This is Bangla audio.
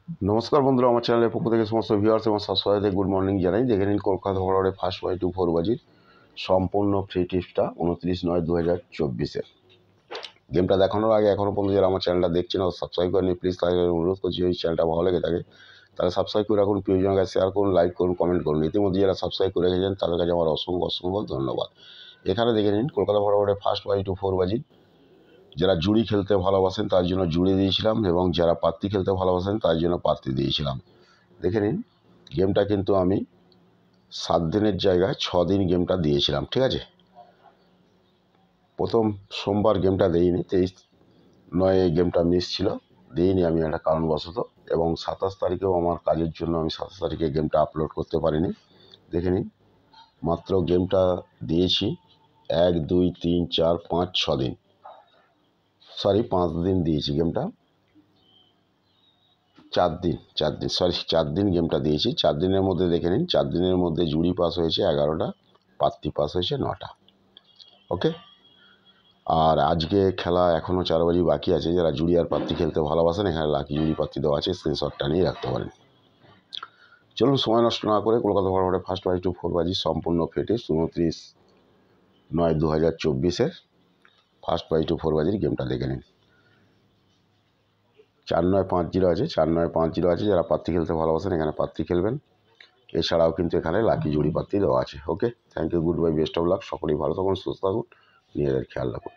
নমস্কার বন্ধুরা, আমার চ্যানেলের পক্ষ থেকে সমস্ত ভিউয়ার্স এবং সাবস্ক্রাইবারদের গুড মর্নিং জানাই। দেখে নিন কলকাতা ফরওয়ার্ডে ফার্স্ট 5-4 বাজির সম্পূর্ণ ফ্রি টিপসটা 29/9/2024-এ। গেমটা দেখানোর আগে এখনও পর্যন্ত যারা আমার চ্যানেলটা দেখছেন ও সাবস্ক্রাইব করেনি, প্লিজ তাদের অনুরোধ করছি, যদি চ্যানেলটা ভালো লেগে থাকে তাহলে সাবস্ক্রাইব করে রাখুন, প্রিয়জনের কাছে শেয়ার করুন, লাইক করুন, কমেন্ট করুন। ইতিমধ্যে যারা সাবস্ক্রাইব করে রেখেছেন তাদের কাছে আমার অসংখ্য অসংখ্য ধন্যবাদ। এখানে দেখে নিন কলকাতা ফরওয়ার্ডে ফার্স্ট 5-4 বাজির যারা জুড়ি খেলতে ভালোবাসেন তার জন্য জুড়ি দিয়েছিলাম, এবং যারা পাত্তি খেলতে ভালোবাসেন তার জন্য পাত্তি দিয়েছিলাম। দেখে নিন গেমটা কিন্তু আমি 7 দিনের জায়গায় 6 দিন গেমটা দিয়েছিলাম, ঠিক আছে। প্রথম সোমবার গেমটা দিইনি, 23/9 এই গেমটা মিস ছিল, দিইনি আমি একটা কারণবশত, এবং 27 তারিখেও আমার কাজের জন্য আমি 27 তারিখে গেমটা আপলোড করতে পারিনি। দেখে নিন মাত্র গেমটা দিয়েছি 1 2 3 4 5 6 দিন, 5 দিন দিয়েছি গেমটা, 4 দিন গেমটা দিয়েছি। 4 দিনের মধ্যে দেখে নিন 4 দিনের মধ্যে জুড়ি পাস হয়েছে 11টা, পাত্তি পাস হয়েছে 9টা। ওকে, আর আজকে খেলা এখনও 4 বাজি বাকি আছে। যারা জুড়ি আর পাত্তি খেলতে ভালোবাসেন এখানে লাকি জুড়ি পাত্তি দেওয়া আছে, স্ক্রিনশটটা নিয়ে রাখতে পারেন। চলুন সময় নষ্ট না করে কলকাতা ফরওয়ার্ডে ফার্স্ট 5-4 বাজি সম্পূর্ণ ফেটে 29/9/2024-এর ফার্স্ট 5-4 বাজির গেমটা দেখে নিন। 4950 আছে, 4950 আছে। যারা পাত্তি খেলতে ভালোবাসেন এখানে পাত্তি খেলবেন। এছাড়াও কিন্তু এখানে লাকি জুড়ি পাত্তি দেওয়া আছে। Okay, thank you, good bye, best of luck. সকলেই ভালো থাকুন, সুস্থ থাকুন, নিজেদের খেয়াল রাখুন।